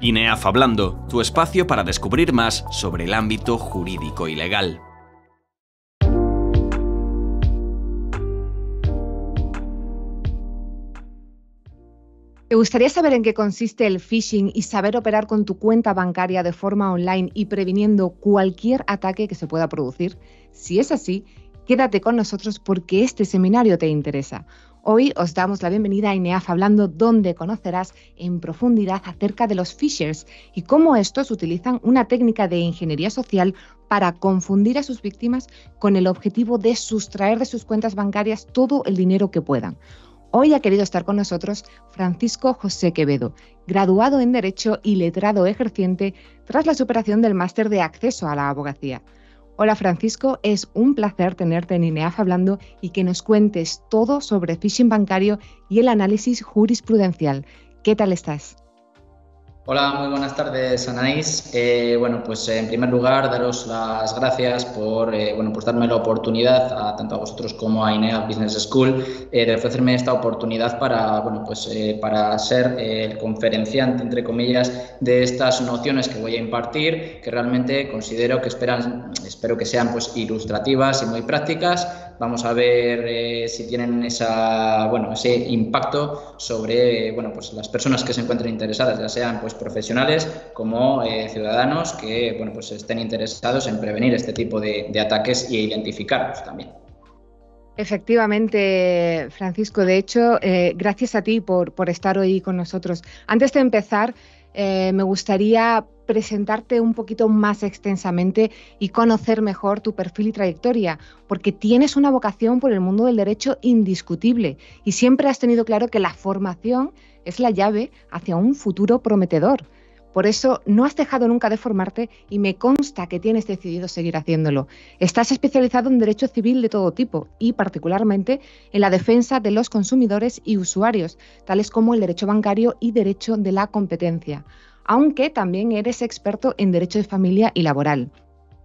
INEAF Hablando, tu espacio para descubrir más sobre el ámbito jurídico y legal. ¿Te gustaría saber en qué consiste el phishing y saber operar con tu cuenta bancaria de forma online y previniendo cualquier ataque que se pueda producir? Si es así, quédate con nosotros porque este seminario te interesa. Hoy os damos la bienvenida a INEAF Hablando, donde conocerás en profundidad acerca de los phishers y cómo estos utilizan una técnica de ingeniería social para confundir a sus víctimas con el objetivo de sustraer de sus cuentas bancarias todo el dinero que puedan. Hoy ha querido estar con nosotros Francisco José Quevedo, graduado en Derecho y letrado ejerciente tras la superación del máster de acceso a la abogacía. Hola Francisco, es un placer tenerte en INEAF Hablando y que nos cuentes todo sobre phishing bancario y el análisis jurisprudencial. ¿Qué tal estás? Hola, muy buenas tardes, Anaís. Pues en primer lugar, daros las gracias por darme la oportunidad, tanto a vosotros como a INEAF Business School, de ofrecerme esta oportunidad para ser el conferenciante, entre comillas, de estas nociones que voy a impartir, que realmente considero que espero que sean ilustrativas y muy prácticas. Vamos a ver si tienen ese impacto sobre las personas que se encuentren interesadas, ya sean profesionales como ciudadanos que estén interesados en prevenir este tipo de ataques e identificarlos también. Efectivamente, Francisco. De hecho, gracias a ti por estar hoy con nosotros. Antes de empezar, me gustaría presentarte un poquito más extensamente y conocer mejor tu perfil y trayectoria, porque tienes una vocación por el mundo del derecho indiscutible y siempre has tenido claro que la formación es la llave hacia un futuro prometedor. Por eso no has dejado nunca de formarte y me consta que tienes decidido seguir haciéndolo. Estás especializado en derecho civil de todo tipo y particularmente en la defensa de los consumidores y usuarios, tales como el derecho bancario y derecho de la competencia, aunque también eres experto en derecho de familia y laboral.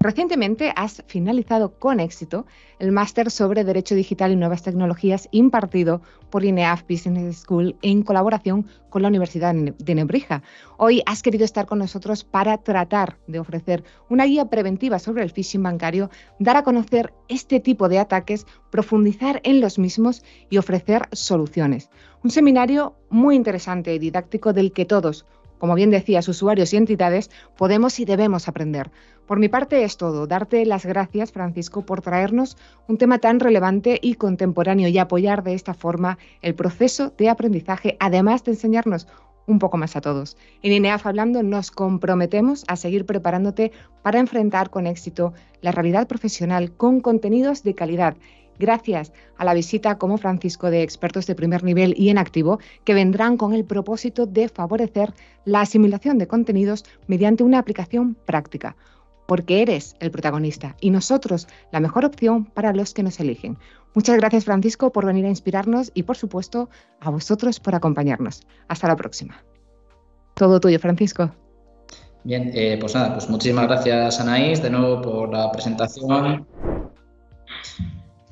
Recientemente has finalizado con éxito el máster sobre Derecho Digital y Nuevas Tecnologías impartido por INEAF Business School en colaboración con la Universidad de Nebrija. Hoy has querido estar con nosotros para tratar de ofrecer una guía preventiva sobre el phishing bancario, dar a conocer este tipo de ataques, profundizar en los mismos y ofrecer soluciones. Un seminario muy interesante y didáctico del que todos, como bien decías, usuarios y entidades, podemos y debemos aprender. Por mi parte es todo. Darte las gracias, Francisco, por traernos un tema tan relevante y contemporáneo y apoyar de esta forma el proceso de aprendizaje, además de enseñarnos un poco más a todos. En INEAF Hablando nos comprometemos a seguir preparándote para enfrentar con éxito la realidad profesional con contenidos de calidad, gracias a la visita como Francisco de expertos de primer nivel y en activo que vendrán con el propósito de favorecer la asimilación de contenidos mediante una aplicación práctica, porque eres el protagonista y nosotros la mejor opción para los que nos eligen. Muchas gracias, Francisco, por venir a inspirarnos y, por supuesto, a vosotros por acompañarnos. Hasta la próxima. Todo tuyo, Francisco. Bien, muchísimas gracias, Anaís, de nuevo por la presentación.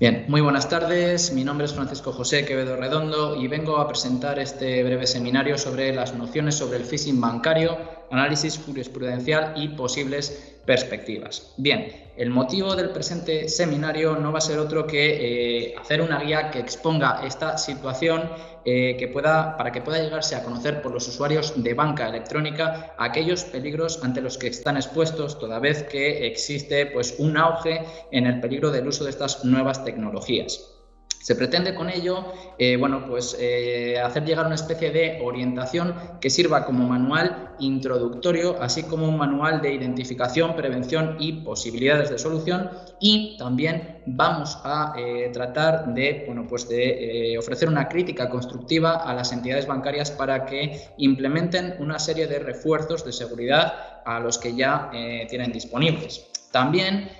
Bien, muy buenas tardes. Mi nombre es Francisco José Quevedo Redondo y vengo a presentar este breve seminario sobre las nociones sobre el phishing bancario, análisis jurisprudencial y posibles perspectivas. Bien, el motivo del presente seminario no va a ser otro que hacer una guía que exponga esta situación para que pueda llegarse a conocer por los usuarios de banca electrónica aquellos peligros ante los que están expuestos, toda vez que existe un auge en el peligro del uso de estas nuevas tecnologías. Se pretende con ello hacer llegar una especie de orientación que sirva como manual introductorio, así como un manual de identificación, prevención y posibilidades de solución, y también vamos a tratar de ofrecer una crítica constructiva a las entidades bancarias para que implementen una serie de refuerzos de seguridad a los que ya tienen disponibles. También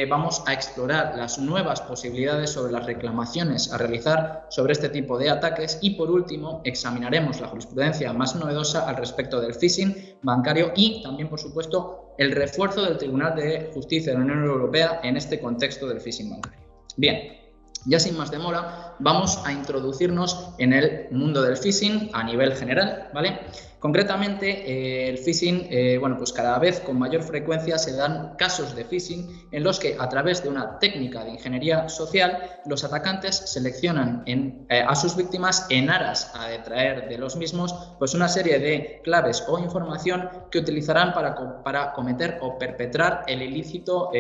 vamos a explorar las nuevas posibilidades sobre las reclamaciones a realizar sobre este tipo de ataques y, por último, examinaremos la jurisprudencia más novedosa al respecto del phishing bancario y también, por supuesto, el refuerzo del Tribunal de Justicia de la Unión Europea en este contexto del phishing bancario. Bien, ya sin más demora, vamos a introducirnos en el mundo del phishing a nivel general, ¿vale? Concretamente, el phishing, bueno, pues cada vez con mayor frecuencia se dan casos de phishing en los que a través de una técnica de ingeniería social los atacantes seleccionan a sus víctimas en aras a detraer de los mismos pues una serie de claves o información que utilizarán para cometer o perpetrar el ilícito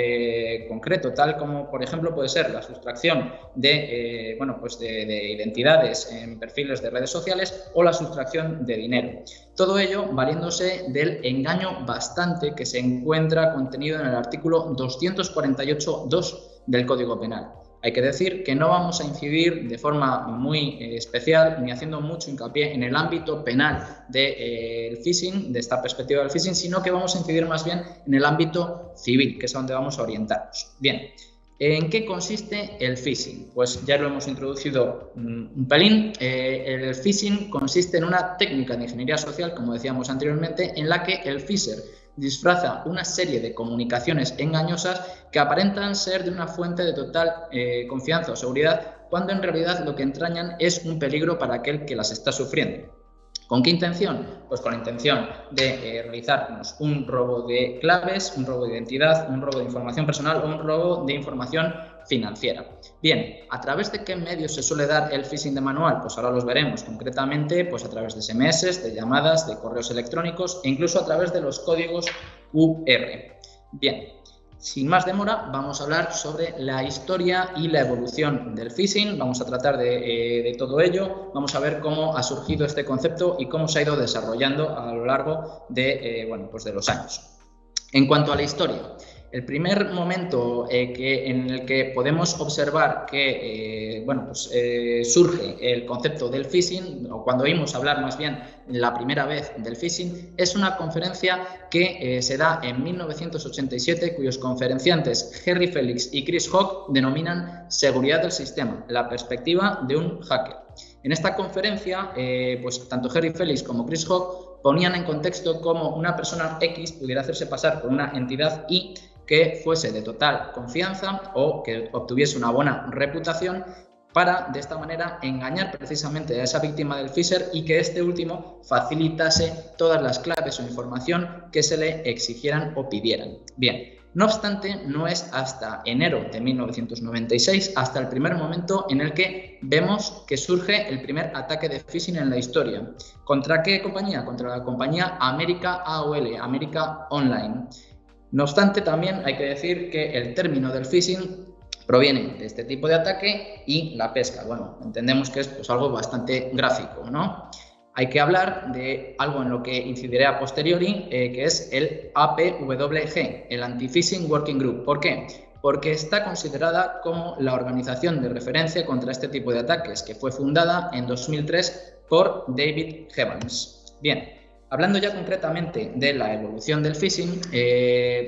concreto, tal como por ejemplo puede ser la sustracción de, bueno, pues de identidades en perfiles de redes sociales o la sustracción de dinero. Todo ello valiéndose del engaño bastante que se encuentra contenido en el artículo 248.2 del Código Penal. Hay que decir que no vamos a incidir de forma muy especial ni haciendo mucho hincapié en el ámbito penal del phishing, de esta perspectiva del phishing, sino que vamos a incidir más bien en el ámbito civil, que es a donde vamos a orientarnos. Bien. ¿En qué consiste el phishing? Pues ya lo hemos introducido un pelín. El phishing consiste en una técnica de ingeniería social, como decíamos anteriormente, en la que el phisher disfraza una serie de comunicaciones engañosas que aparentan ser de una fuente de total confianza o seguridad, cuando en realidad lo que entrañan es un peligro para aquel que las está sufriendo. ¿Con qué intención? Pues con la intención de realizarnos un robo de claves, un robo de identidad, un robo de información personal o un robo de información financiera. Bien, ¿a través de qué medios se suele dar el phishing de manual? Pues ahora los veremos, concretamente pues a través de SMS, de llamadas, de correos electrónicos e incluso a través de los códigos QR. Bien. Sin más demora, vamos a hablar sobre la historia y la evolución del phishing. Vamos a tratar de todo ello. Vamos a ver cómo ha surgido este concepto y cómo se ha ido desarrollando a lo largo de, bueno, pues de los años. En cuanto a la historia, el primer momento en el que podemos observar que bueno, pues, surge el concepto del phishing, o cuando oímos hablar más bien la primera vez del phishing, es una conferencia que se da en 1987, cuyos conferenciantes Harry Felix y Chris Hawk denominan Seguridad del Sistema, la perspectiva de un hacker. En esta conferencia, pues tanto Harry Felix como Chris Hawk ponían en contexto cómo una persona X pudiera hacerse pasar por una entidad Y que fuese de total confianza o que obtuviese una buena reputación para, de esta manera, engañar precisamente a esa víctima del phisher y que este último facilitase todas las claves o información que se le exigieran o pidieran. Bien, no obstante, no es hasta enero de 1996, hasta el primer momento en el que vemos que surge el primer ataque de phishing en la historia. ¿Contra qué compañía? Contra la compañía América AOL, América Online. No obstante, también hay que decir que el término del phishing proviene de este tipo de ataque y la pesca. Bueno, entendemos que es pues, algo bastante gráfico, ¿no? Hay que hablar de algo en lo que incidiré a posteriori, que es el APWG, el Anti-Phishing Working Group. ¿Por qué? Porque está considerada como la organización de referencia contra este tipo de ataques, que fue fundada en 2003 por David Evans. Bien. Hablando ya concretamente de la evolución del phishing,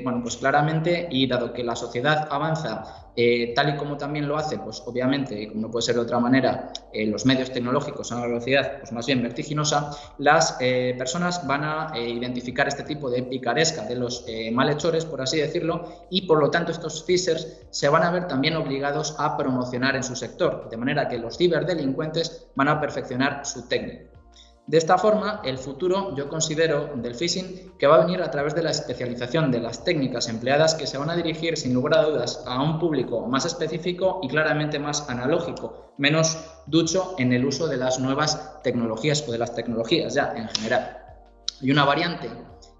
bueno, pues claramente, y dado que la sociedad avanza tal y como también lo hace, pues obviamente, como no puede ser de otra manera, los medios tecnológicos a una velocidad pues más bien vertiginosa, las personas van a identificar este tipo de picaresca de los malhechores, por así decirlo, y por lo tanto estos phishers se van a ver también obligados a promocionar en su sector, de manera que los ciberdelincuentes van a perfeccionar su técnica. De esta forma, el futuro, yo considero, del phishing, que va a venir a través de la especialización de las técnicas empleadas que se van a dirigir, sin lugar a dudas, a un público más específico y claramente más analógico, menos ducho en el uso de las nuevas tecnologías o de las tecnologías ya en general. Y una variante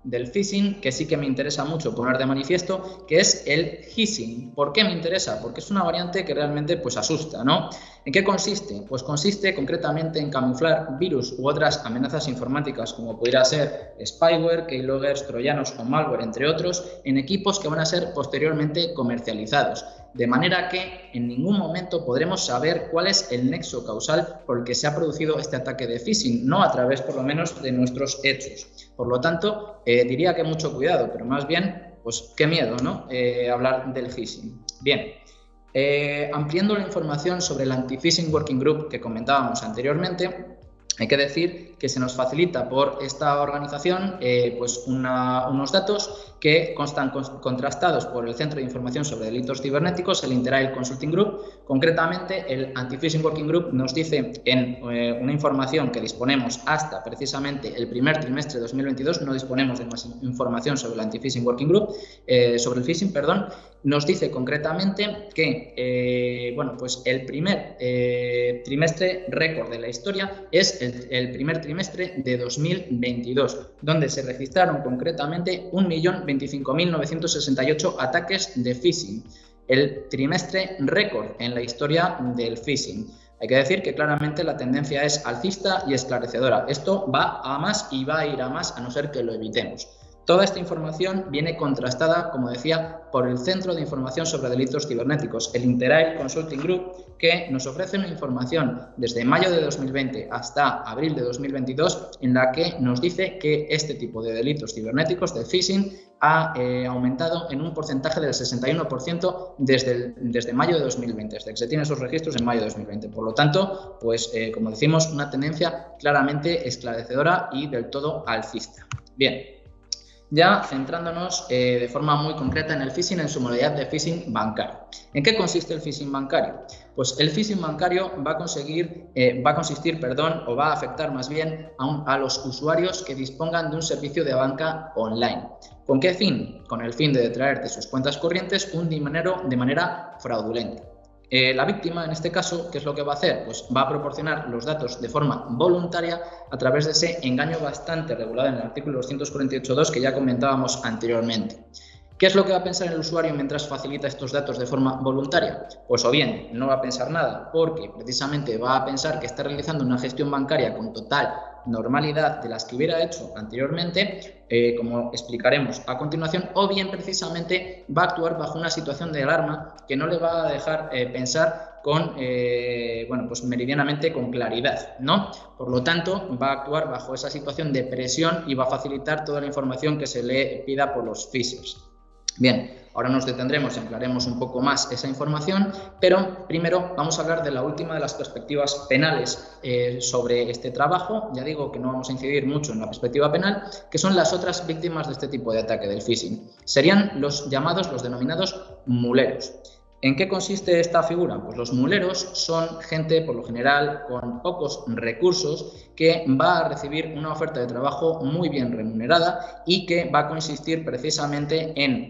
del phishing que sí que me interesa mucho poner de manifiesto, que es el hishing. ¿Por qué me interesa? Porque es una variante que realmente pues asusta, ¿no? ¿En qué consiste? Pues consiste concretamente en camuflar virus u otras amenazas informáticas como pudiera ser spyware, keyloggers, troyanos o malware, entre otros, en equipos que van a ser posteriormente comercializados. De manera que en ningún momento podremos saber cuál es el nexo causal por el que se ha producido este ataque de phishing, no a través por lo menos de nuestros hechos. Por lo tanto, diría que mucho cuidado, pero más bien, pues qué miedo, ¿no? Hablar del phishing. Bien, ampliando la información sobre el Anti-Phishing Working Group que comentábamos anteriormente, hay que decir que se nos facilita por esta organización pues unos datos que constan contrastados por el Centro de Información sobre Delitos Cibernéticos, el Interail Consulting Group. Concretamente, el Anti-Phishing Working Group nos dice en una información que disponemos hasta precisamente el primer trimestre de 2022, no disponemos de más información sobre el Anti-Phishing Working Group, sobre el phishing, perdón, nos dice concretamente que bueno, pues el primer trimestre récord de la historia es el primer trimestre de 2022, donde se registraron concretamente 1.025.968 ataques de phishing, el trimestre récord en la historia del phishing. Hay que decir que claramente la tendencia es alcista y esclarecedora. Esto va a más y va a ir a más a no ser que lo evitemos. Toda esta información viene contrastada, como decía, por el Centro de Información sobre Delitos Cibernéticos, el Interail Consulting Group, que nos ofrece una información desde mayo de 2020 hasta abril de 2022, en la que nos dice que este tipo de delitos cibernéticos, de phishing, ha aumentado en un porcentaje del 61% desde mayo de 2020, desde que se tienen esos registros en mayo de 2020. Por lo tanto, pues como decimos, una tendencia claramente esclarecedora y del todo alcista. Bien. Ya centrándonos de forma muy concreta en el phishing, en su modalidad de phishing bancario. ¿En qué consiste el phishing bancario? Pues el phishing bancario va a afectar más bien a los usuarios que dispongan de un servicio de banca online. ¿Con qué fin? Con el fin de detraer de sus cuentas corrientes un dinero de manera fraudulenta. La víctima, en este caso, ¿qué es lo que va a hacer? Pues va a proporcionar los datos de forma voluntaria a través de ese engaño bastante regulado en el artículo 248.2 que ya comentábamos anteriormente. ¿Qué es lo que va a pensar el usuario mientras facilita estos datos de forma voluntaria? Pues o bien no va a pensar nada porque precisamente va a pensar que está realizando una gestión bancaria con total normalidad de las que hubiera hecho anteriormente, como explicaremos a continuación, o bien precisamente va a actuar bajo una situación de alarma que no le va a dejar pensar con, bueno, pues meridianamente con claridad, ¿no? Por lo tanto, va a actuar bajo esa situación de presión y va a facilitar toda la información que se le pida por los phishers. Bien, ahora nos detendremos y ampliaremos un poco más esa información, pero primero vamos a hablar de la última de las perspectivas penales sobre este trabajo. Ya digo que no vamos a incidir mucho en la perspectiva penal, que son las otras víctimas de este tipo de ataque del phishing. Serían los denominados muleros. ¿En qué consiste esta figura? Pues los muleros son gente, por lo general, con pocos recursos, que va a recibir una oferta de trabajo muy bien remunerada y que va a consistir precisamente en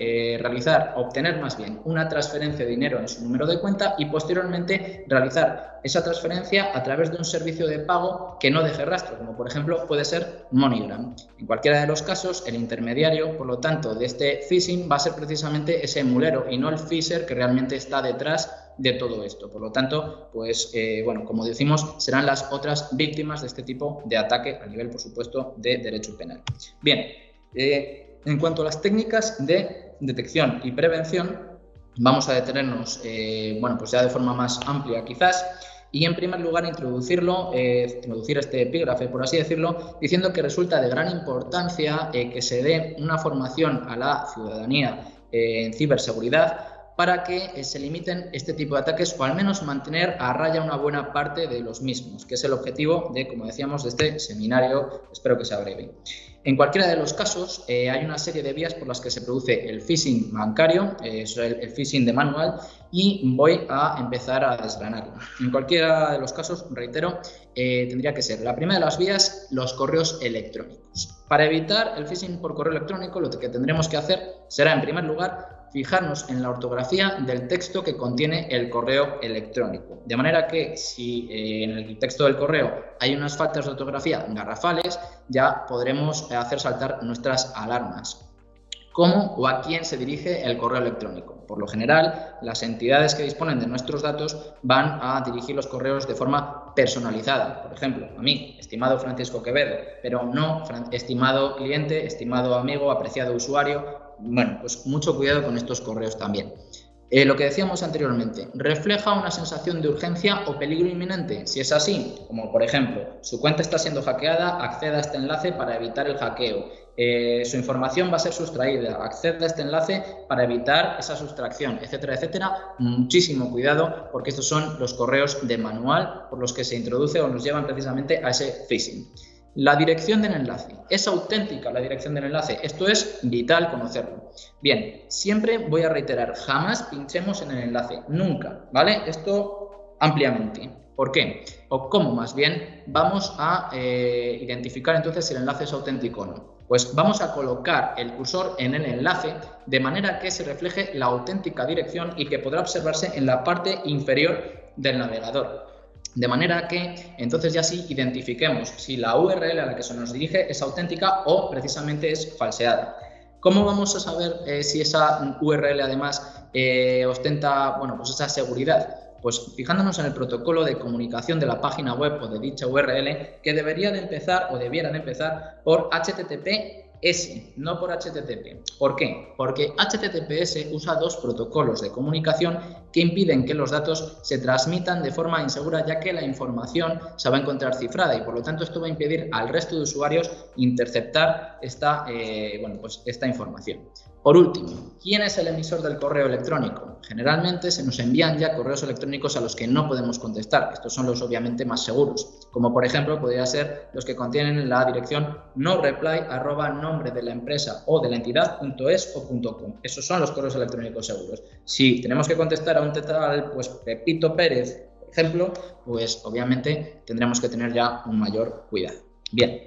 obtener más bien una transferencia de dinero en su número de cuenta y posteriormente realizar esa transferencia a través de un servicio de pago que no deje rastro, como por ejemplo puede ser MoneyGram. En cualquiera de los casos, el intermediario, por lo tanto, de este phishing va a ser precisamente ese mulero y no el phisher que realmente está detrás de todo esto. Por lo tanto, pues bueno, como decimos, serán las otras víctimas de este tipo de ataque a nivel, por supuesto, de derecho penal. Bien, en cuanto a las técnicas de detección y prevención, vamos a detenernos, bueno, pues ya de forma más amplia quizás, y en primer lugar introducir este epígrafe, por así decirlo, diciendo que resulta de gran importancia que se dé una formación a la ciudadanía en ciberseguridad para que se limiten este tipo de ataques o al menos mantener a raya una buena parte de los mismos, que es el objetivo de, como decíamos, de este seminario, espero que sea breve. En cualquiera de los casos hay una serie de vías por las que se produce el phishing bancario, el phishing de manual, y voy a empezar a desgranarlo. En cualquiera de los casos, reitero, tendría que ser la primera de las vías, los correos electrónicos. Para evitar el phishing por correo electrónico, lo que tendremos que hacer será, en primer lugar, fijarnos en la ortografía del texto que contiene el correo electrónico. De manera que si en el texto del correo hay unas faltas de ortografía garrafales, ya podremos hacer saltar nuestras alarmas. ¿Cómo o a quién se dirige el correo electrónico? Por lo general, las entidades que disponen de nuestros datos van a dirigir los correos de forma personalizada. Por ejemplo, a mí, estimado Francisco Quevedo, pero no estimado cliente, estimado amigo, apreciado usuario. Bueno, pues mucho cuidado con estos correos también. Lo que decíamos anteriormente, ¿refleja una sensación de urgencia o peligro inminente? Si es así, como por ejemplo, su cuenta está siendo hackeada, acceda a este enlace para evitar el hackeo. Su información va a ser sustraída, acceda a este enlace para evitar esa sustracción, etcétera, etcétera. Muchísimo cuidado porque estos son los correos de manual por los que se introduce o nos llevan precisamente a ese phishing. La dirección del enlace. ¿Es auténtica la dirección del enlace? Esto es vital conocerlo. Bien, siempre voy a reiterar, jamás pinchemos en el enlace, nunca, ¿vale? Esto ampliamente. ¿Por qué? O cómo más bien vamos a identificar entonces si el enlace es auténtico o no. Pues vamos a colocar el cursor en el enlace de manera que se refleje la auténtica dirección y que podrá observarse en la parte inferior del navegador. De manera que entonces ya sí identifiquemos si la URL a la que se nos dirige es auténtica o precisamente es falseada. ¿Cómo vamos a saber si esa URL además ostenta, bueno, pues esa seguridad? Pues fijándonos en el protocolo de comunicación de la página web o de dicha URL, que debería de empezar o debiera de empezar por HTTPS, no por HTTP. ¿Por qué? Porque HTTPS usa dos protocolos de comunicación que impiden que los datos se transmitan de forma insegura, ya que la información se va a encontrar cifrada y por lo tanto esto va a impedir al resto de usuarios interceptar esta información. Por último, ¿quién es el emisor del correo electrónico? Generalmente se nos envían ya correos electrónicos a los que no podemos contestar. Estos son los obviamente más seguros, como por ejemplo podría ser los que contienen la dirección noreply@nombre de la empresa o de la entidad.es o .com. Esos son los correos electrónicos seguros. Si tenemos que contestar a un tal, pues Pepito Pérez, por ejemplo, pues obviamente tendremos que tener ya un mayor cuidado. Bien.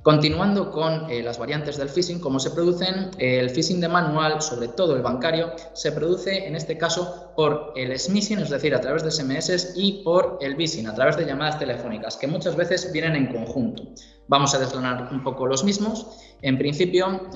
Continuando con las variantes del phishing, ¿cómo se producen? El phishing de manual, sobre todo el bancario, se produce en este caso por el smishing, es decir, a través de SMS, y por el phishing, a través de llamadas telefónicas, que muchas veces vienen en conjunto. Vamos a desgranar un poco los mismos. En principio,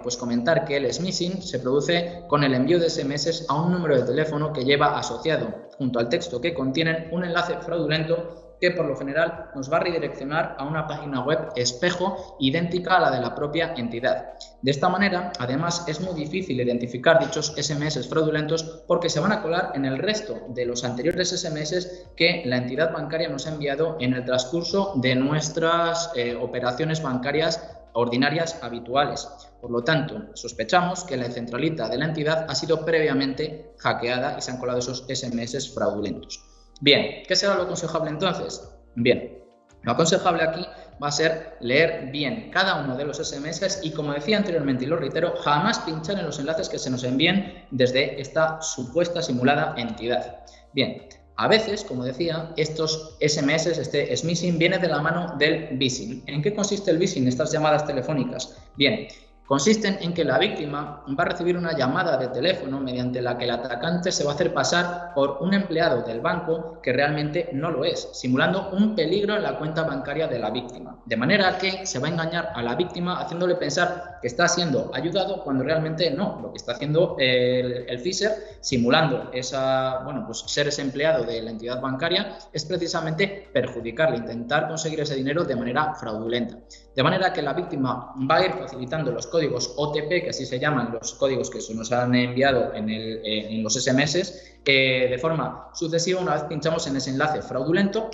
pues comentar que el smishing se produce con el envío de SMS a un número de teléfono que lleva asociado, junto al texto que contienen, un enlace fraudulento que por lo general nos va a redireccionar a una página web espejo idéntica a la de la propia entidad. De esta manera, además, es muy difícil identificar dichos SMS fraudulentos porque se van a colar en el resto de los anteriores SMS que la entidad bancaria nos ha enviado en el transcurso de nuestras operaciones bancarias ordinarias habituales. Por lo tanto, sospechamos que la centralita de la entidad ha sido previamente hackeada y se han colado esos SMS fraudulentos. Bien, ¿qué será lo aconsejable entonces? Bien, lo aconsejable aquí va a ser leer bien cada uno de los SMS y, como decía anteriormente y lo reitero, jamás pinchar en los enlaces que se nos envíen desde esta supuesta simulada entidad. Bien, a veces, como decía, estos SMS, este smishing, viene de la mano del phishing. ¿En qué consiste el phishing, estas llamadas telefónicas? Bien, consisten en que la víctima va a recibir una llamada de teléfono mediante la que el atacante se va a hacer pasar por un empleado del banco que realmente no lo es, simulando un peligro en la cuenta bancaria de la víctima. De manera que se va a engañar a la víctima haciéndole pensar que está siendo ayudado cuando realmente no. Lo que está haciendo el phisher, simulando ser ese empleado de la entidad bancaria, es precisamente perjudicarle, intentar conseguir ese dinero de manera fraudulenta. De manera que la víctima va a ir facilitando los códigos OTP, que así se llaman los códigos que se nos han enviado en los SMS, de forma sucesiva una vez pinchamos en ese enlace fraudulento.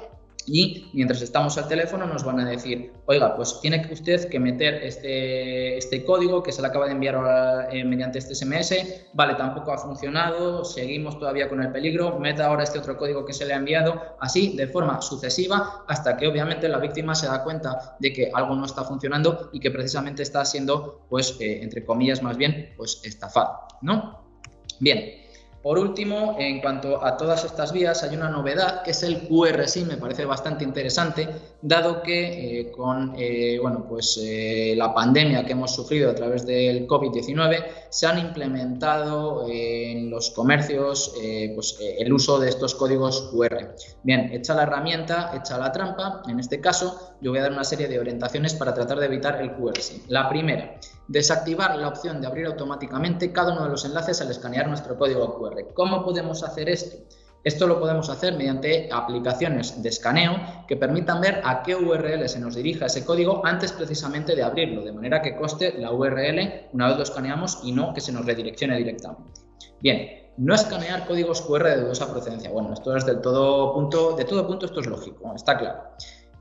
Y mientras estamos al teléfono nos van a decir, oiga, pues tiene usted que meter este código que se le acaba de enviar ahora, mediante este SMS, vale, tampoco ha funcionado, seguimos todavía con el peligro, meta ahora este otro código que se le ha enviado, así de forma sucesiva hasta que obviamente la víctima se da cuenta de que algo no está funcionando y que precisamente está siendo, pues, entre comillas más bien, pues estafado, ¿no? Bien. Por último, en cuanto a todas estas vías, hay una novedad que es el QRSIM. Me parece bastante interesante, dado que con la pandemia que hemos sufrido a través del COVID-19 se han implementado en los comercios el uso de estos códigos QR. Bien, hecha la herramienta, hecha la trampa, en este caso yo voy a dar una serie de orientaciones para tratar de evitar el QRSIM. La primera, desactivar la opción de abrir automáticamente cada uno de los enlaces al escanear nuestro código QR. ¿Cómo podemos hacer esto? Esto lo podemos hacer mediante aplicaciones de escaneo que permitan ver a qué URL se nos dirija ese código antes precisamente de abrirlo, de manera que conste la URL una vez lo escaneamos y no que se nos redireccione directamente. Bien, no escanear códigos QR de dudosa procedencia. Bueno, esto es de todo punto esto es lógico, está claro.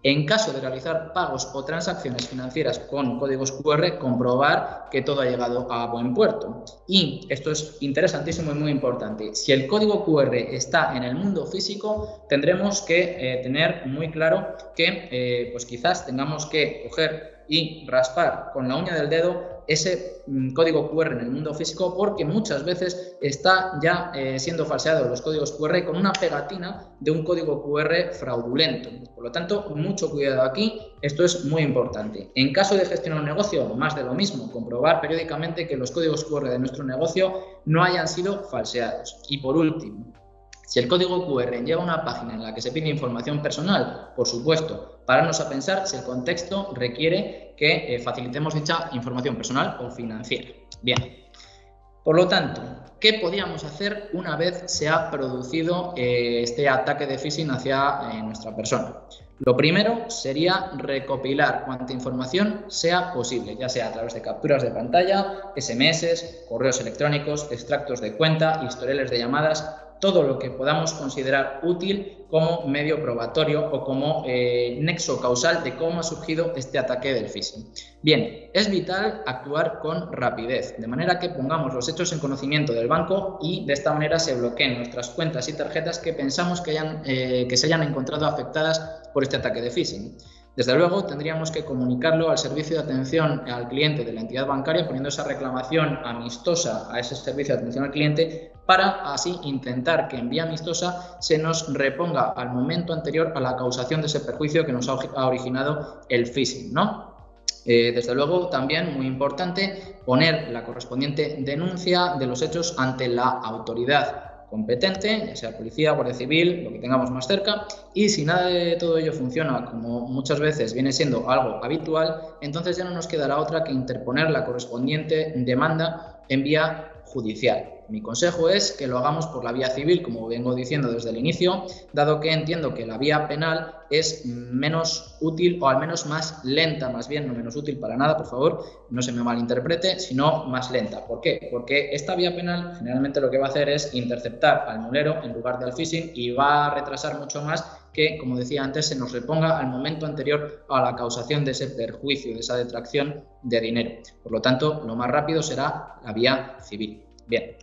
En caso de realizar pagos o transacciones financieras con códigos QR, comprobar que todo ha llegado a buen puerto. Y esto es interesantísimo y muy importante. Si el código QR está en el mundo físico, tendremos que tener muy claro que pues quizás tengamos que coger y raspar con la uña del dedo ese código QR en el mundo físico, porque muchas veces está ya siendo falseado los códigos QR con una pegatina de un código QR fraudulento. Por lo tanto, mucho cuidado aquí, esto es muy importante. En caso de gestionar un negocio, más de lo mismo, comprobar periódicamente que los códigos QR de nuestro negocio no hayan sido falseados. Y por último, si el código QR lleva a una página en la que se pide información personal, por supuesto, pararnos a pensar si el contexto requiere que facilitemos dicha información personal o financiera. Bien, por lo tanto, ¿qué podríamos hacer una vez se ha producido este ataque de phishing hacia nuestra persona? Lo primero sería recopilar cuanta información sea posible, ya sea a través de capturas de pantalla, SMS, correos electrónicos, extractos de cuenta, historiales de llamadas, todo lo que podamos considerar útil como medio probatorio o como nexo causal de cómo ha surgido este ataque del phishing. Bien, es vital actuar con rapidez, de manera que pongamos los hechos en conocimiento del banco y de esta manera se bloqueen nuestras cuentas y tarjetas que pensamos que se hayan encontrado afectadas por este ataque de phishing. Desde luego, tendríamos que comunicarlo al servicio de atención al cliente de la entidad bancaria, poniendo esa reclamación amistosa a ese servicio de atención al cliente, para así intentar que en vía amistosa se nos reponga al momento anterior a la causación de ese perjuicio que nos ha originado el phishing, ¿no? Desde luego, también muy importante poner la correspondiente denuncia de los hechos ante la autoridad competente, ya sea policía, guardia civil, lo que tengamos más cerca, y si nada de todo ello funciona, como muchas veces viene siendo algo habitual, entonces ya no nos quedará otra que interponer la correspondiente demanda en vía judicial. Mi consejo es que lo hagamos por la vía civil, como vengo diciendo desde el inicio, dado que entiendo que la vía penal es menos útil o al menos más lenta, más bien, no menos útil para nada, por favor, no se me malinterprete, sino más lenta. ¿Por qué? Porque esta vía penal generalmente lo que va a hacer es interceptar al mulero en lugar del phishing y va a retrasar mucho más que, como decía antes, se nos reponga al momento anterior a la causación de ese perjuicio, de esa detracción de dinero. Por lo tanto, lo más rápido será la vía civil. Bien.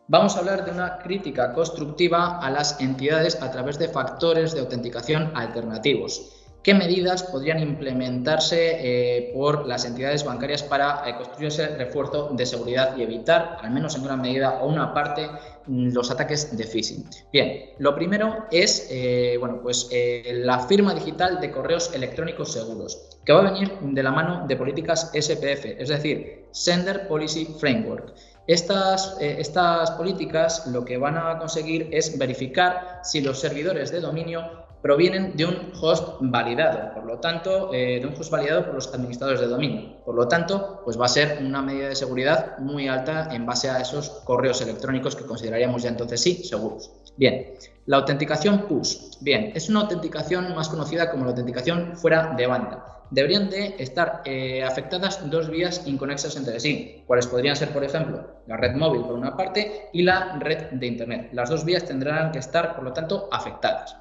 Vamos a hablar de una crítica constructiva a las entidades a través de factores de autenticación alternativos. ¿Qué medidas podrían implementarse por las entidades bancarias para construir ese refuerzo de seguridad y evitar, al menos en gran medida o una parte, los ataques de phishing? Bien, lo primero es la firma digital de correos electrónicos seguros, que va a venir de la mano de políticas SPF, es decir, Sender Policy Framework. Estas políticas lo que van a conseguir es verificar si los servidores de dominio provienen de un host validado, por lo tanto, de un host validado por los administradores de dominio. Por lo tanto, pues va a ser una medida de seguridad muy alta en base a esos correos electrónicos que consideraríamos ya entonces sí seguros. Bien, la autenticación push. Bien, es una autenticación más conocida como la autenticación fuera de banda. Deberían de estar afectadas dos vías inconexas entre sí, cuáles podrían ser, por ejemplo, la red móvil por una parte y la red de Internet. Las dos vías tendrán que estar, por lo tanto, afectadas.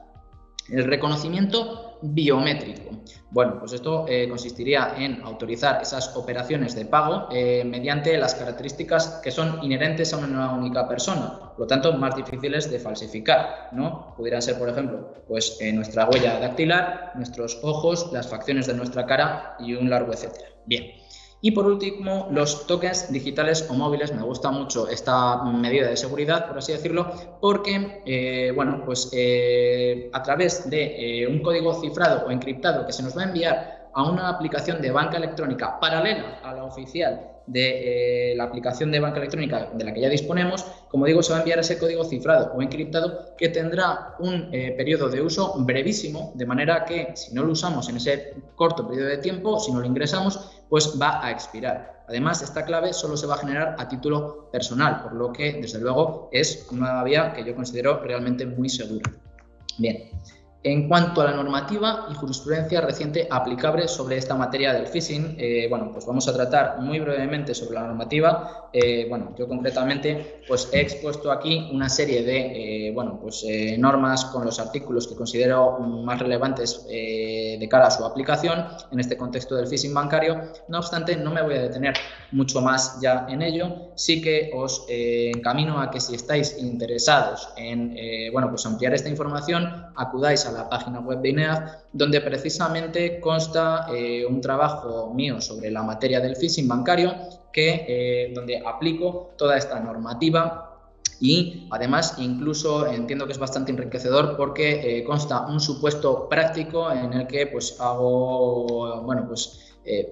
El reconocimiento biométrico. Bueno, pues esto consistiría en autorizar esas operaciones de pago mediante las características que son inherentes a una única persona, por lo tanto más difíciles de falsificar, ¿no? Pudieran ser, por ejemplo, pues nuestra huella dactilar, nuestros ojos, las facciones de nuestra cara y un largo etcétera. Bien. Y por último, los tokens digitales o móviles. Me gusta mucho esta medida de seguridad, por así decirlo, porque a través de un código cifrado o encriptado que se nos va a enviar a una aplicación de banca electrónica paralela a la oficial de la aplicación de banca electrónica de la que ya disponemos, como digo, se va a enviar ese código cifrado o encriptado que tendrá un periodo de uso brevísimo, de manera que si no lo usamos en ese corto periodo de tiempo, si no lo ingresamos, pues va a expirar. Además, esta clave solo se va a generar a título personal, por lo que, desde luego, es una vía que yo considero realmente muy segura. Bien. En cuanto a la normativa y jurisprudencia reciente aplicable sobre esta materia del phishing, bueno, pues vamos a tratar muy brevemente sobre la normativa. Bueno, yo concretamente pues he expuesto aquí una serie de normas con los artículos que considero más relevantes de cara a su aplicación en este contexto del phishing bancario. No obstante, no me voy a detener mucho más ya en ello. Sí que os encamino a que si estáis interesados en ampliar esta información, acudáis a la página web de INEAF, donde precisamente consta un trabajo mío sobre la materia del phishing bancario, donde aplico toda esta normativa y además incluso entiendo que es bastante enriquecedor porque consta un supuesto práctico en el que pues hago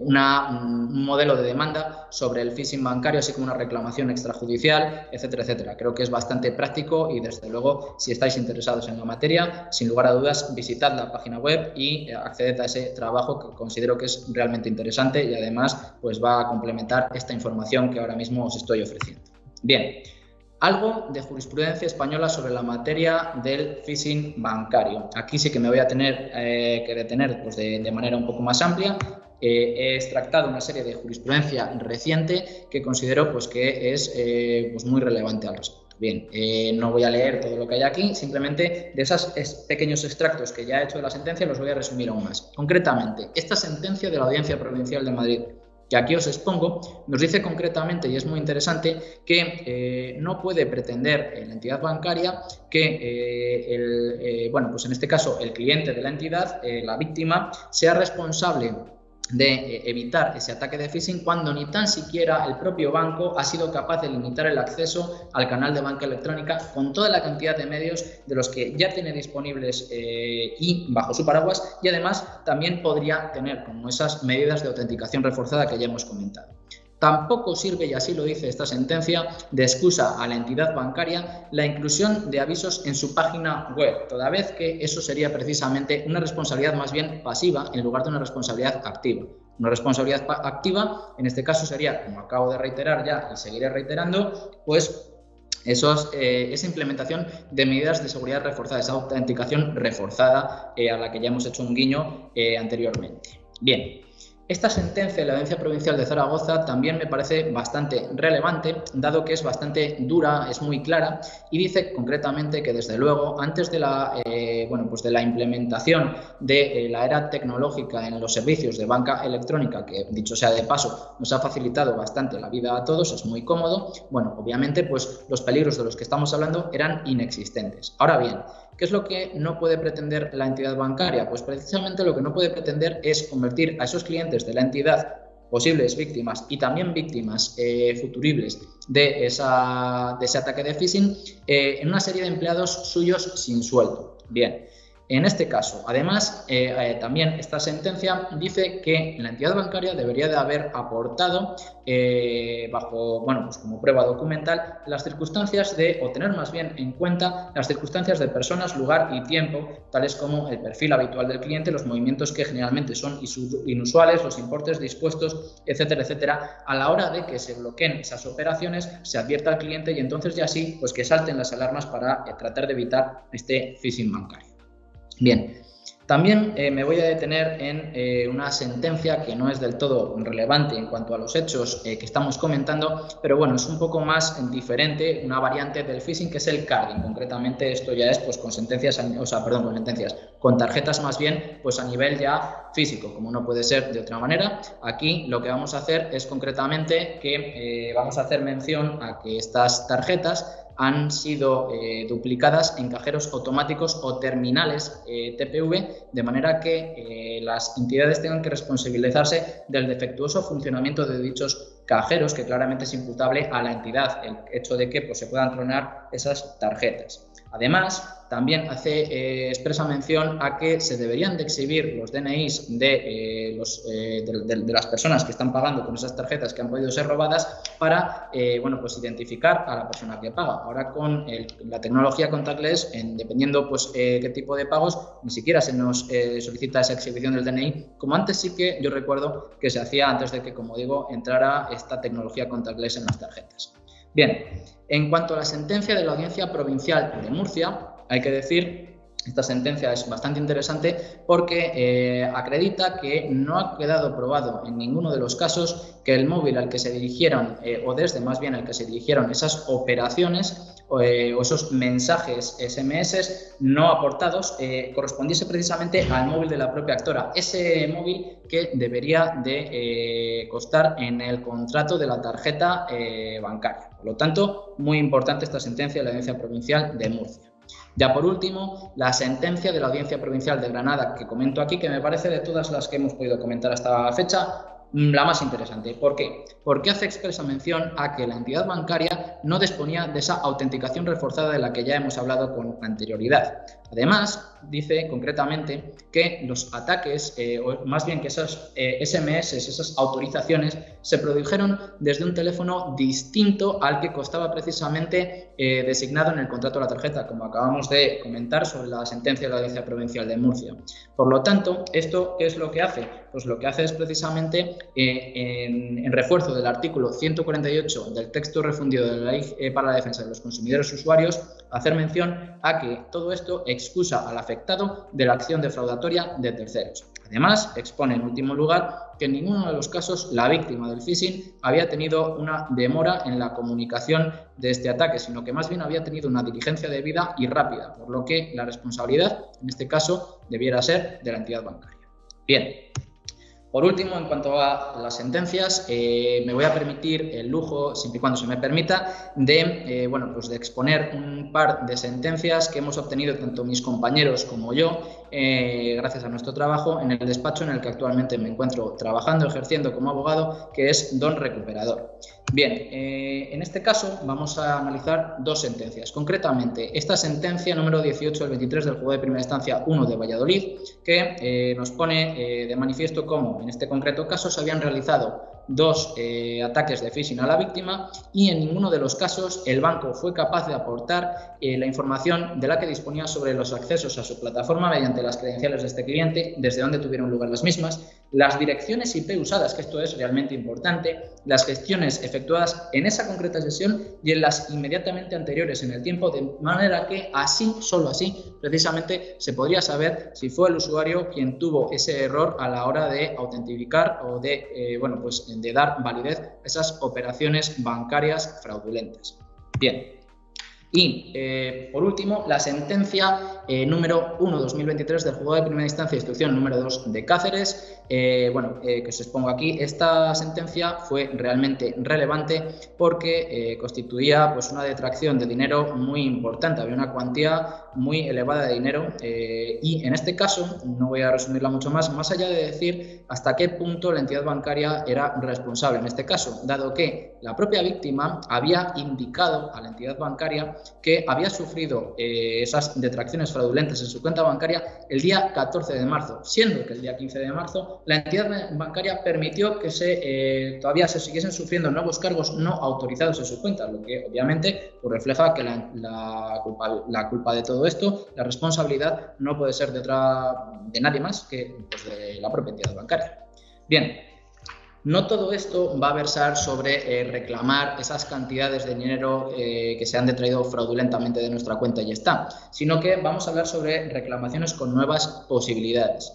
un modelo de demanda sobre el phishing bancario, así como una reclamación extrajudicial, etcétera, etcétera. Creo que es bastante práctico y, desde luego, si estáis interesados en la materia, sin lugar a dudas, visitad la página web y acceded a ese trabajo que considero que es realmente interesante y, además, pues va a complementar esta información que ahora mismo os estoy ofreciendo. Bien. Algo de jurisprudencia española sobre la materia del phishing bancario. Aquí sí que me voy a tener que detener pues, de manera un poco más amplia. He extractado una serie de jurisprudencia reciente que considero pues, que es muy relevante al respecto. Bien, no voy a leer todo lo que hay aquí, simplemente de esos pequeños extractos que ya he hecho de la sentencia los voy a resumir aún más. Concretamente, esta sentencia de la Audiencia Provincial de Madrid, que aquí os expongo, nos dice concretamente, y es muy interesante, que no puede pretender la entidad bancaria que, en este caso, el cliente de la entidad, la víctima, sea responsable de evitar ese ataque de phishing cuando ni tan siquiera el propio banco ha sido capaz de limitar el acceso al canal de banca electrónica con toda la cantidad de medios de los que ya tiene disponibles y bajo su paraguas, y además también podría tener como esas medidas de autenticación reforzada que ya hemos comentado. Tampoco sirve, y así lo dice esta sentencia, de excusa a la entidad bancaria la inclusión de avisos en su página web, toda vez que eso sería precisamente una responsabilidad más bien pasiva en lugar de una responsabilidad activa. Una responsabilidad activa, en este caso, sería, como acabo de reiterar ya y seguiré reiterando, pues esa implementación de medidas de seguridad reforzada, esa autenticación reforzada a la que ya hemos hecho un guiño anteriormente. Bien. Esta sentencia de la Audiencia Provincial de Zaragoza también me parece bastante relevante, dado que es bastante dura, es muy clara y dice concretamente que, desde luego, antes de la implementación de la era tecnológica en los servicios de banca electrónica, que, dicho sea de paso, nos ha facilitado bastante la vida a todos, es muy cómodo, bueno, obviamente pues los peligros de los que estamos hablando eran inexistentes. Ahora bien, ¿qué es lo que no puede pretender la entidad bancaria? Pues precisamente lo que no puede pretender es convertir a esos clientes de la entidad, posibles víctimas y también víctimas futuribles de ese ataque de phishing, en una serie de empleados suyos sin sueldo. Bien. En este caso, además, también esta sentencia dice que la entidad bancaria debería de haber aportado, como prueba documental, las circunstancias o tener más bien en cuenta las circunstancias de personas, lugar y tiempo, tales como el perfil habitual del cliente, los movimientos que generalmente son inusuales, los importes dispuestos, etcétera, etcétera, a la hora de que se bloqueen esas operaciones, se advierta al cliente y entonces ya sí, pues que salten las alarmas para tratar de evitar este phishing bancario. Bien, también me voy a detener en una sentencia que no es del todo relevante en cuanto a los hechos que estamos comentando, pero bueno, es un poco más diferente, una variante del phishing, que es el carding. Concretamente, esto ya es pues con tarjetas más bien pues a nivel ya físico, como no puede ser de otra manera. Aquí lo que vamos a hacer es concretamente que vamos a hacer mención a que estas tarjetas han sido duplicadas en cajeros automáticos o terminales TPV, de manera que las entidades tengan que responsabilizarse del defectuoso funcionamiento de dichos cajeros, que claramente es imputable a la entidad el hecho de que se puedan clonar esas tarjetas. Además, también hace expresa mención a que se deberían de exhibir los DNIs de las personas que están pagando con esas tarjetas que han podido ser robadas para identificar a la persona que paga. Ahora, con la tecnología contactless, dependiendo qué tipo de pagos, ni siquiera se nos solicita esa exhibición del DNI, como antes sí que yo recuerdo que se hacía antes de que, como digo, entrara esta tecnología contactless en las tarjetas. Bien, en cuanto a la sentencia de la Audiencia Provincial de Murcia, hay que decir Esta sentencia es bastante interesante porque acredita que no ha quedado probado en ninguno de los casos que el móvil al que se dirigieron, o desde más bien al que se dirigieron esas operaciones o esos mensajes SMS no aportados, correspondiese precisamente al móvil de la propia actora, ese móvil que debería de constar en el contrato de la tarjeta bancaria. Por lo tanto, muy importante esta sentencia de la Audiencia Provincial de Murcia. Ya por último, la sentencia de la Audiencia Provincial de Granada que comento aquí, que me parece de todas las que hemos podido comentar hasta la fecha, la más interesante. ¿Por qué? Porque hace expresa mención a que la entidad bancaria no disponía de esa autenticación reforzada de la que ya hemos hablado con anterioridad. Además, dice concretamente que los ataques, o más bien que esas SMS, esas autorizaciones, se produjeron desde un teléfono distinto al que constaba precisamente designado en el contrato de la tarjeta, como acabamos de comentar sobre la sentencia de la Audiencia Provincial de Murcia. Por lo tanto, ¿esto qué es lo que hace? Pues lo que hace es precisamente, en refuerzo del artículo 148 del texto refundido de la Ley para la Defensa de los Consumidores y Usuarios, hacer mención a que todo esto excusa al afectado de la acción defraudatoria de terceros. Además, expone en último lugar que en ninguno de los casos la víctima del phishing había tenido una demora en la comunicación de este ataque, sino que más bien había tenido una diligencia debida y rápida, por lo que la responsabilidad, en este caso, debiera ser de la entidad bancaria. Bien. Por último, en cuanto a las sentencias, me voy a permitir el lujo, siempre y cuando se me permita, de exponer un par de sentencias que hemos obtenido tanto mis compañeros como yo, gracias a nuestro trabajo en el despacho en el que actualmente me encuentro trabajando, ejerciendo como abogado, que es Don Recuperador. Bien, en este caso vamos a analizar dos sentencias. Concretamente, esta sentencia número 18 del 23 del Juzgado de Primera Instancia 1 de Valladolid, que nos pone de manifiesto cómo en este concreto caso se habían realizado dos ataques de phishing a la víctima y en ninguno de los casos el banco fue capaz de aportar la información de la que disponía sobre los accesos a su plataforma mediante las credenciales de este cliente, desde dónde tuvieron lugar las mismas, las direcciones IP usadas, que esto es realmente importante, las gestiones efectuadas en esa concreta sesión y en las inmediatamente anteriores en el tiempo, de manera que así, solo así, precisamente se podría saber si fue el usuario quien tuvo ese error a la hora de autentificar o de, de dar validez a esas operaciones bancarias fraudulentas. Bien. Y, por último, la sentencia número 1/2023 del Juzgado de Primera Instancia, instrucción número 2 de Cáceres, que os expongo aquí. Esta sentencia fue realmente relevante porque constituía pues, una detracción de dinero muy importante. Había una cuantía muy elevada de dinero y, en este caso, no voy a resumirla mucho más allá de decir hasta qué punto la entidad bancaria era responsable en este caso, dado que la propia víctima había indicado a la entidad bancaria que había sufrido esas detracciones fraudulentas en su cuenta bancaria el día 14 de marzo, siendo que el día 15 de marzo la entidad bancaria permitió que todavía se siguiesen sufriendo nuevos cargos no autorizados en su cuenta, lo que obviamente pues, refleja que la culpa de todo esto, la responsabilidad no puede ser de nadie más que pues, de la propia entidad bancaria. Bien. No todo esto va a versar sobre reclamar esas cantidades de dinero que se han detraído fraudulentamente de nuestra cuenta y ya está, sino que vamos a hablar sobre reclamaciones con nuevas posibilidades.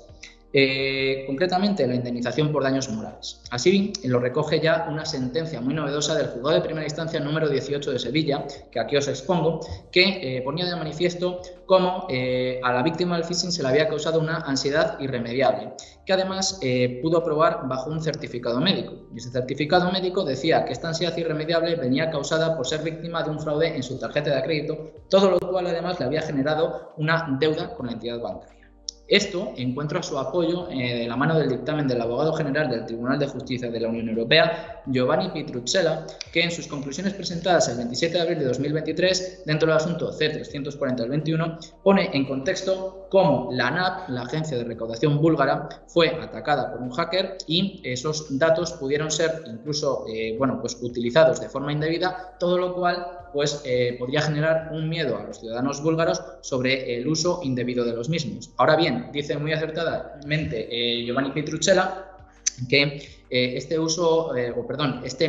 Concretamente, la indemnización por daños morales. Así lo recoge ya una sentencia muy novedosa del Juzgado de Primera Instancia número 18 de Sevilla, que aquí os expongo, que ponía de manifiesto cómo a la víctima del phishing se le había causado una ansiedad irremediable, que además pudo probar bajo un certificado médico. Y ese certificado médico decía que esta ansiedad irremediable venía causada por ser víctima de un fraude en su tarjeta de crédito, todo lo cual además le había generado una deuda con la entidad bancaria. Esto encuentra su apoyo de la mano del dictamen del abogado general del Tribunal de Justicia de la Unión Europea, Giovanni Pietruzzella, que en sus conclusiones presentadas el 27 de abril de 2023, dentro del asunto C-340/21, pone en contexto cómo la ANAP, la agencia de recaudación búlgara, fue atacada por un hacker y esos datos pudieron ser incluso utilizados de forma indebida, todo lo cual podría generar un miedo a los ciudadanos búlgaros sobre el uso indebido de los mismos. Ahora bien, dice muy acertadamente Giovanni Pietruzzella que este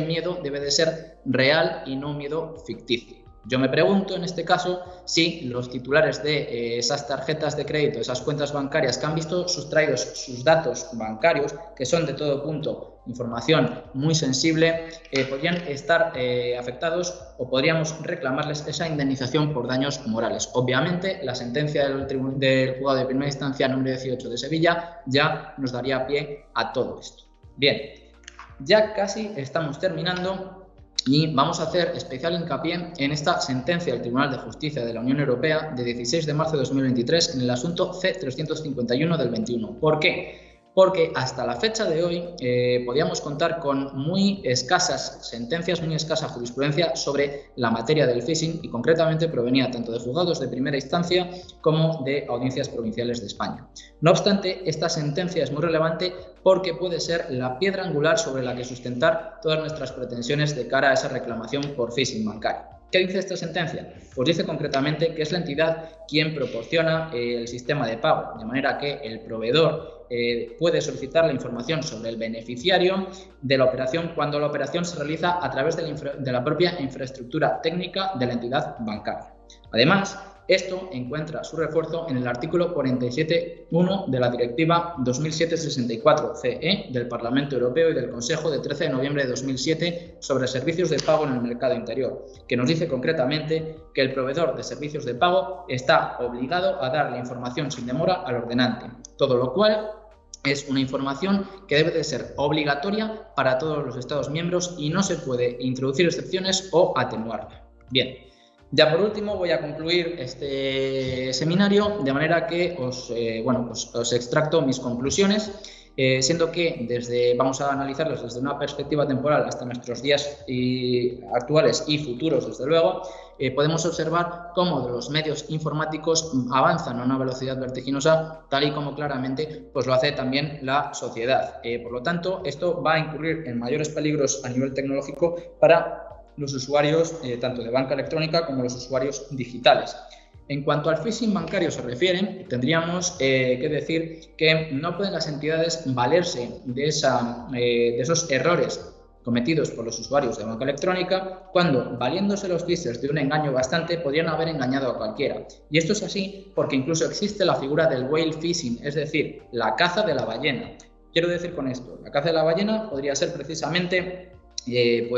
miedo debe de ser real y no un miedo ficticio. Yo me pregunto en este caso si los titulares de esas tarjetas de crédito, esas cuentas bancarias que han visto sustraídos sus datos bancarios, que son de todo punto información muy sensible, podrían estar afectados o podríamos reclamarles esa indemnización por daños morales. Obviamente, la sentencia del juzgado de primera instancia número 18 de Sevilla ya nos daría pie a todo esto. Bien, ya casi estamos terminando. Y vamos a hacer especial hincapié en esta sentencia del Tribunal de Justicia de la Unión Europea de 16 de marzo de 2023 en el asunto C-351 del 21. ¿Por qué? Porque hasta la fecha de hoy podíamos contar con muy escasas sentencias, muy escasa jurisprudencia sobre la materia del phishing y concretamente provenía tanto de juzgados de primera instancia como de audiencias provinciales de España. No obstante, esta sentencia es muy relevante porque puede ser la piedra angular sobre la que sustentar todas nuestras pretensiones de cara a esa reclamación por phishing bancario. ¿Qué dice esta sentencia? Pues dice concretamente que es la entidad quien proporciona el sistema de pago, de manera que el proveedor puede solicitar la información sobre el beneficiario de la operación cuando la operación se realiza a través de la propia infraestructura técnica de la entidad bancaria. Además, esto encuentra su refuerzo en el artículo 47.1 de la Directiva 2007/64/CE del Parlamento Europeo y del Consejo de 13 de noviembre de 2007 sobre servicios de pago en el mercado interior, que nos dice concretamente que el proveedor de servicios de pago está obligado a dar la información sin demora al ordenante, todo lo cual es una información que debe de ser obligatoria para todos los Estados miembros y no se puede introducir excepciones o atenuarla. Bien. Ya por último voy a concluir este seminario de manera que os extracto mis conclusiones, siendo que vamos a analizarlos desde una perspectiva temporal hasta nuestros días actuales y futuros, desde luego. Podemos observar cómo los medios informáticos avanzan a una velocidad vertiginosa, tal y como claramente pues lo hace también la sociedad. Por lo tanto, esto va a incurrir en mayores peligros a nivel tecnológico para los usuarios tanto de banca electrónica como los usuarios digitales. En cuanto al phishing bancario se refiere, tendríamos que decir que no pueden las entidades valerse de esos errores cometidos por los usuarios de banca electrónica cuando, valiéndose los phishers de un engaño bastante, podrían haber engañado a cualquiera. Y esto es así porque incluso existe la figura del whale phishing, es decir, la caza de la ballena. Quiero decir con esto, la caza de la ballena podría ser precisamente que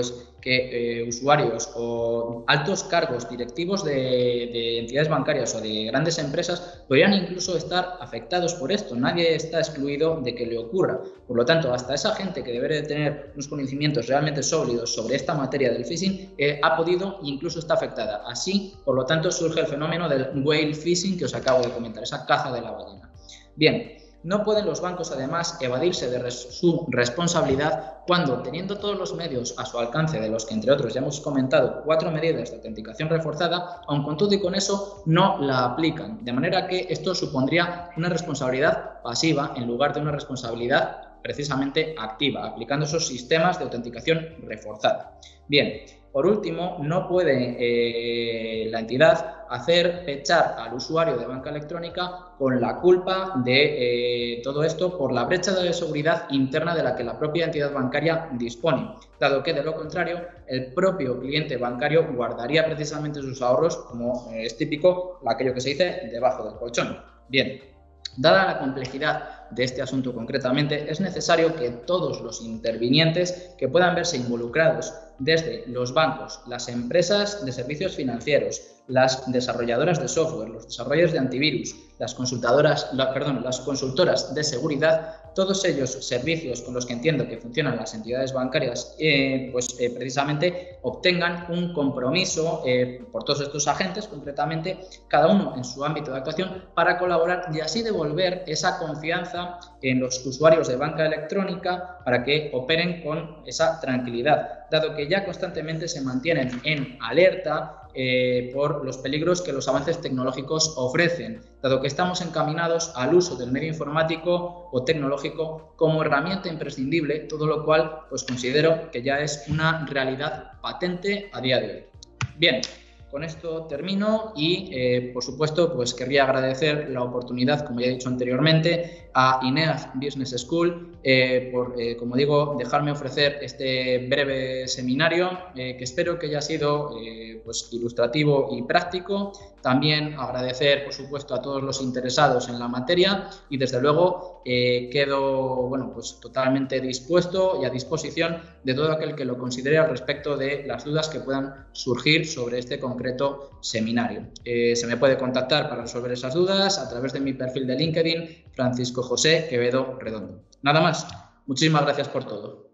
usuarios o altos cargos directivos de entidades bancarias o de grandes empresas podrían incluso estar afectados por esto. Nadie está excluido de que le ocurra. Por lo tanto, hasta esa gente que debe de tener unos conocimientos realmente sólidos sobre esta materia del phishing ha podido e incluso está afectada. Así, por lo tanto, surge el fenómeno del whale phishing que os acabo de comentar, esa caza de la ballena. Bien. No pueden los bancos, además, evadirse de su responsabilidad cuando, teniendo todos los medios a su alcance, de los que, entre otros, ya hemos comentado 4 medidas de autenticación reforzada, aun con todo y con eso, no la aplican. De manera que esto supondría una responsabilidad pasiva en lugar de una responsabilidad precisamente activa, aplicando esos sistemas de autenticación reforzada. Bien. Por último, no puede la entidad hacer echar al usuario de banca electrónica con la culpa de todo esto por la brecha de seguridad interna de la que la propia entidad bancaria dispone, dado que de lo contrario el propio cliente bancario guardaría precisamente sus ahorros, como es típico, aquello que se dice debajo del colchón. Bien. Dada la complejidad de este asunto concretamente, es necesario que todos los intervinientes que puedan verse involucrados, desde los bancos, las empresas de servicios financieros, las desarrolladoras de software, los desarrolladores de antivirus, las consultoras de seguridad, todos ellos servicios con los que entiendo que funcionan las entidades bancarias, precisamente obtengan un compromiso por todos estos agentes, concretamente, cada uno en su ámbito de actuación, para colaborar y así devolver esa confianza en los usuarios de banca electrónica para que operen con esa tranquilidad, dado que ya constantemente se mantienen en alerta por los peligros que los avances tecnológicos ofrecen, dado que estamos encaminados al uso del medio informático o tecnológico como herramienta imprescindible, todo lo cual pues considero que ya es una realidad patente a día de hoy. Bien, con esto termino y, por supuesto, pues querría agradecer la oportunidad, como ya he dicho anteriormente, a INEAF Business School por, como digo, dejarme ofrecer este breve seminario, que espero que haya sido pues ilustrativo y práctico. También agradecer, por supuesto, a todos los interesados en la materia y, desde luego, quedo pues totalmente dispuesto y a disposición de todo aquel que lo considere al respecto de las dudas que puedan surgir sobre este concreto seminario. Se me puede contactar para resolver esas dudas a través de mi perfil de LinkedIn, Francisco José Quevedo Redondo. Nada más. Muchísimas gracias por todo.